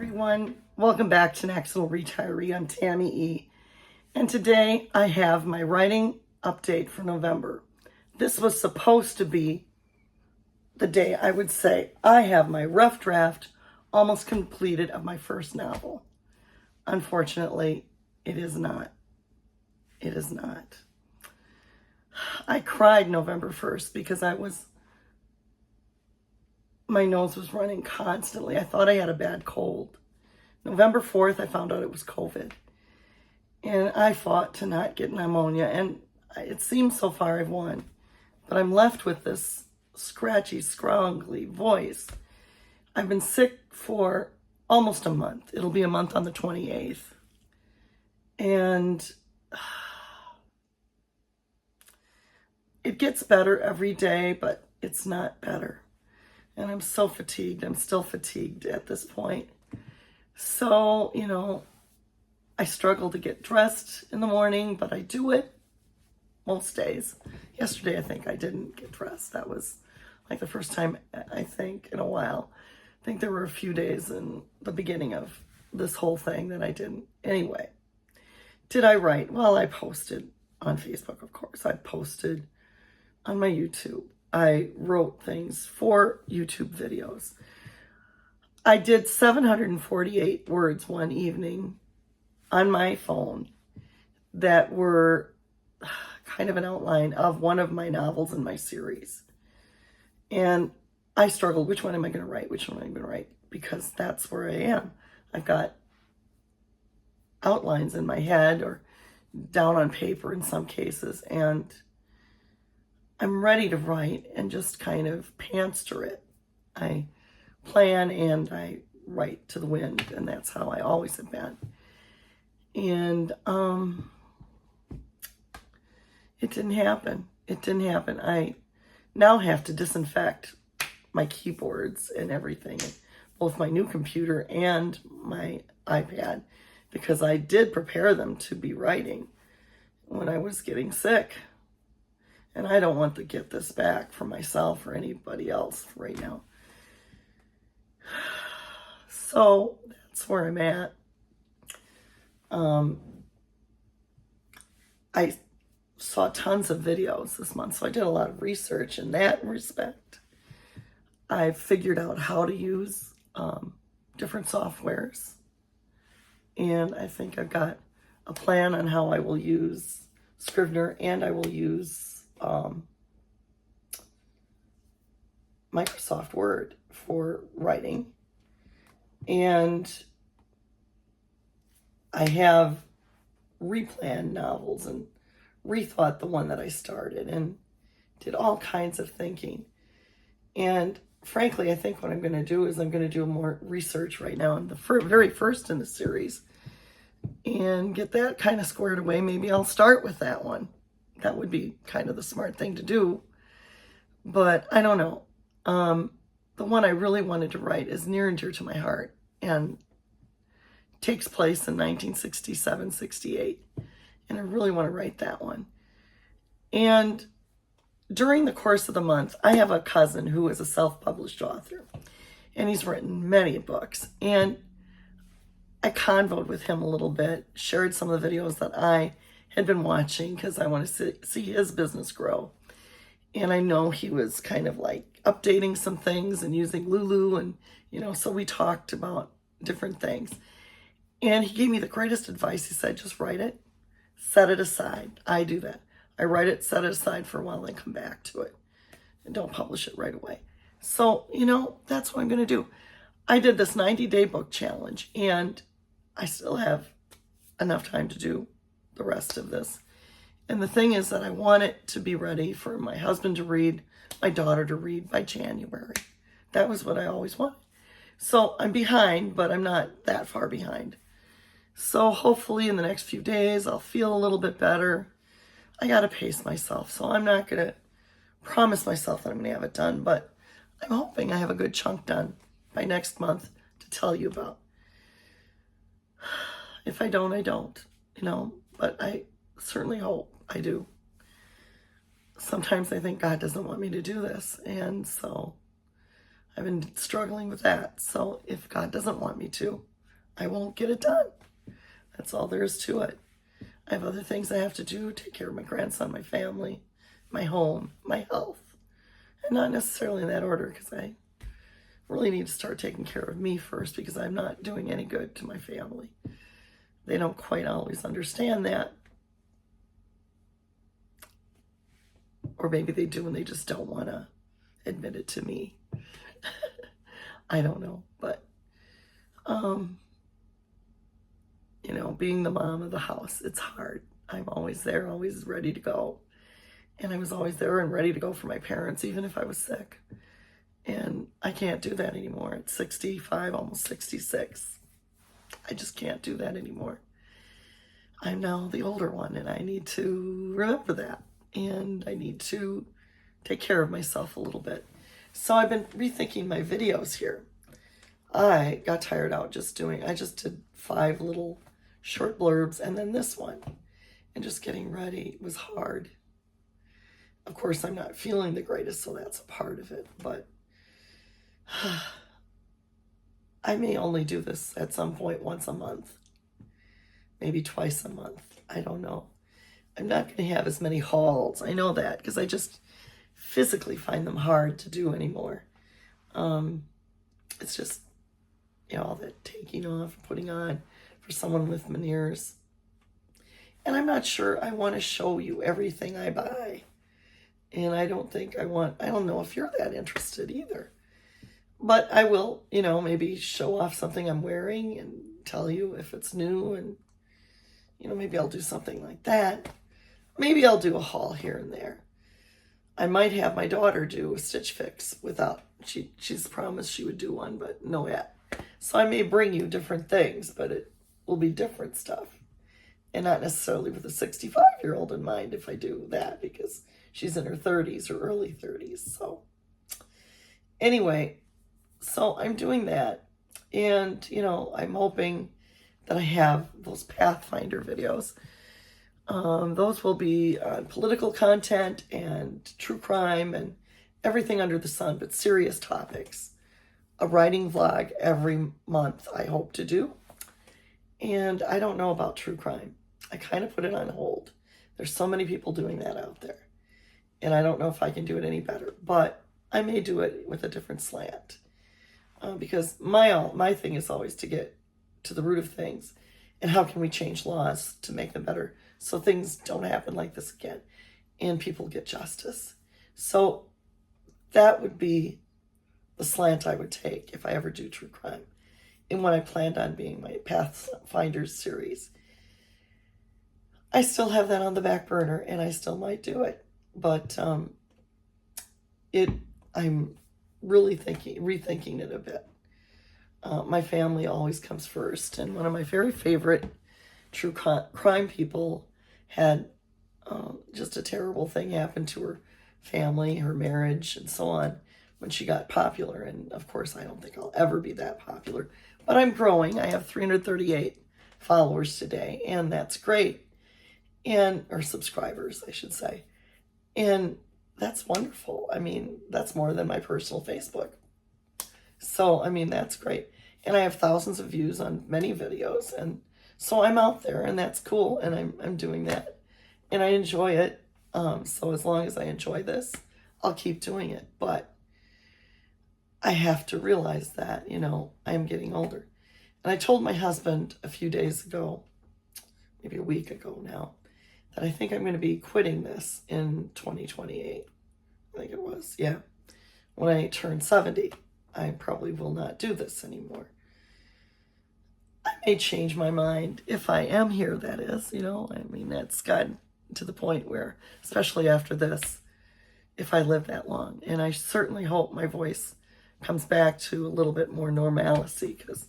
everyone. Welcome back to Next Little Retiree. I'm Tammy E. And today I have my writing update for November. This was supposed to be the day I would say I have my rough draft almost completed of my first novel. Unfortunately, it is not. It is not. I cried November 1st because my nose was running constantly. I thought I had a bad cold. November 4th, I found out it was COVID. And I fought to not get pneumonia. And it seems so far I've won. But I'm left with this scratchy, scrangly voice. I've been sick for almost a month. It'll be a month on the 28th. And it gets better every day, but it's not better. And I'm so fatigued. I'm still fatigued at this point. So, I struggle to get dressed in the morning, but I do it most days. Yesterday, I think I didn't get dressed. That was like the first time, I think, in a while. I think there were a few days in the beginning of this whole thing that I didn't. Anyway, did I write? Well, I posted on Facebook, of course. I posted on my YouTube. I wrote things for YouTube videos. I did 748 words one evening on my phone that were kind of an outline of one of my novels in my series. And I struggled, which one am I going to write? Which one am I going to write? Because that's where I am. I've got outlines in my head or down on paper in some cases, and I'm ready to write and just kind of pantser it. I plan and I write to the wind, and that's how I always have been. And it didn't happen. It didn't happen. I now have to disinfect my keyboards and everything, both my new computer and my iPad, because I did prepare them to be writing when I was getting sick. And I don't want to get this back for myself or anybody else right now. So that's where I'm at. I saw tons of videos this month, so I did a lot of research in that respect. I figured out how to use different softwares. And I think I've got a plan on how I will use Scrivener, and I will use Microsoft Word for writing. And I have replanned novels and rethought the one that I started and did all kinds of thinking. And frankly, I think what I'm going to do is I'm going to do more research right now on the very first in the series and get that kind of squared away. Maybe I'll start with that one. That would be kind of the smart thing to do. But I don't know. The one I really wanted to write is near and dear to my heart and takes place in 1967-68. And I really want to write that one. And during the course of the month, I have a cousin who is a self-published author. And he's written many books. And I convoed with him a little bit, shared some of the videos that I had been watching because I want to see his business grow. And I know he was kind of like updating some things and using Lulu, and so we talked about different things. And he gave me the greatest advice. He said, just write it, set it aside. I do that. I write it, set it aside for a while, and come back to it. And don't publish it right away. So, that's what I'm going to do. I did this 90-day book challenge, and I still have enough time to do the rest of this. And the thing is that I want it to be ready for my husband to read, my daughter to read by January. That was what I always wanted. So I'm behind, but I'm not that far behind. So hopefully in the next few days, I'll feel a little bit better. I got to pace myself. So I'm not going to promise myself that I'm going to have it done, but I'm hoping I have a good chunk done by next month to tell you about. If I don't, I don't, but I certainly hope I do. Sometimes I think God doesn't want me to do this, and so I've been struggling with that. So if God doesn't want me to, I won't get it done. That's all there is to it. I have other things I have to do, take care of my grandson, my family, my home, my health. And not necessarily in that order, because I really need to start taking care of me first, because I'm not doing any good to my family. They don't quite always understand that. Or maybe they do and they just don't want to admit it to me. I don't know. But, you know, being the mom of the house, it's hard. I'm always there, always ready to go. And I was always there and ready to go for my parents, even if I was sick. And I can't do that anymore. At 65, almost 66. I just can't do that anymore. I'm now the older one, and I need to remember that. And I need to take care of myself a little bit. So I've been rethinking my videos here. I got tired out I just did 5 little short blurbs and then this one. And just getting ready was hard. Of course, I'm not feeling the greatest, so that's a part of it. But I may only do this at some point once a month. Maybe twice a month. I don't know. I'm not going to have as many hauls. I know that because I just physically find them hard to do anymore. It's just, you know, all that taking off, putting on for someone with Meniere's. And I'm not sure I want to show you everything I buy. And I don't know if you're that interested either. But I will, you know, maybe show off something I'm wearing and tell you if it's new, and, you know, maybe I'll do something like that. Maybe I'll do a haul here and there. I might have my daughter do a Stitch Fix she's promised she would do one, but no yet. So I may bring you different things, but it will be different stuff. And not necessarily with a 65-year-old in mind if I do that, because she's in her 30s or early 30s. So anyway, so I'm doing that. And, you know, I'm hoping that I have those Pathfinder videos. Those will be political content and true crime and everything under the sun, but serious topics. A writing vlog every month I hope to do. And I don't know about true crime. I kind of put it on hold. There's so many people doing that out there. And I don't know if I can do it any better. But I may do it with a different slant. Because my thing is always to get to the root of things. And how can we change laws to make them better so things don't happen like this again and people get justice. So that would be the slant I would take if I ever do true crime, and what I planned on being my Pathfinders series. I still have that on the back burner, and I still might do it. But I'm really rethinking it a bit. My family always comes first, and one of my very favorite true crime people had just a terrible thing happen to her family, her marriage, and so on when she got popular. And of course, I don't think I'll ever be that popular, but I'm growing. I have 338 followers today, and that's great. Or subscribers, I should say. And that's wonderful. I mean, that's more than my personal Facebook. So, I mean, that's great. And I have thousands of views on many videos. And so I'm out there, and that's cool. And I'm doing that. And I enjoy it. So as long as I enjoy this, I'll keep doing it. But I have to realize that, you know, I'm getting older. And I told my husband a few days ago, maybe a week ago now, that I think I'm going to be quitting this in 2028. I think it was, yeah. When I turn 70, I probably will not do this anymore. I may change my mind if I am here, that is, you know. I mean, that's gotten to the point where, especially after this, if I live that long. And I certainly hope my voice comes back to a little bit more normalcy, because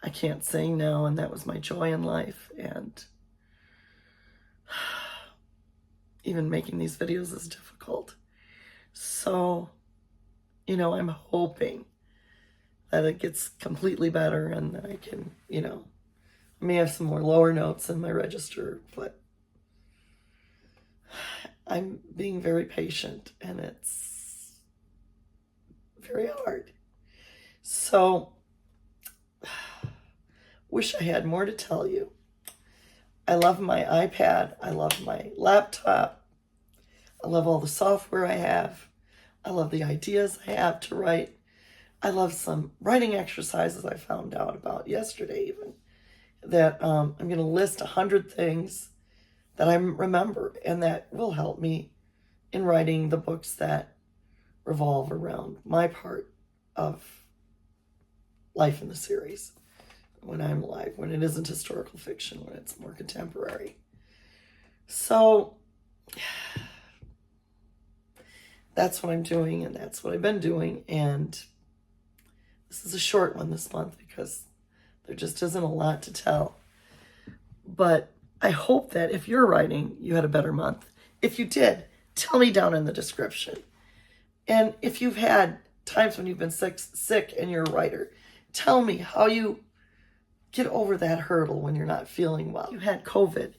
I can't sing now, and that was my joy in life. And even making these videos is difficult. So, you know, I'm hoping that it gets completely better and that I can, you know, I may have some more lower notes in my register, but I'm being very patient, and it's very hard. So wish I had more to tell you. I love my iPad. I love my laptop. I love all the software I have. I love the ideas I have to write. I love some writing exercises I found out about yesterday even, that I'm going to list 100 things that I remember and that will help me in writing the books that revolve around my part of life in the series. When I'm alive, when it isn't historical fiction, when it's more contemporary. So that's what I'm doing, and that's what I've been doing. And this is a short one this month because there just isn't a lot to tell. But I hope that if you're writing, you had a better month. If you did, tell me down in the description. And if you've had times when you've been sick and you're a writer, tell me how you get over that hurdle when you're not feeling well. You had COVID.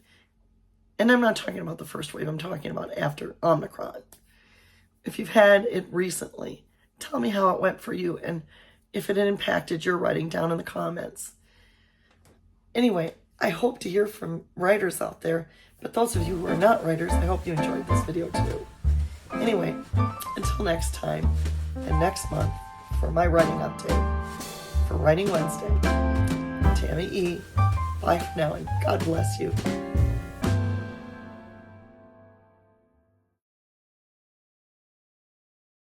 And I'm not talking about the first wave. I'm talking about after Omicron. If you've had it recently, tell me how it went for you and if it impacted your writing down in the comments. Anyway, I hope to hear from writers out there. But those of you who are not writers, I hope you enjoyed this video too. Anyway, until next time and next month for my writing update for Writing Wednesday, Tammy E. Bye for now and God bless you.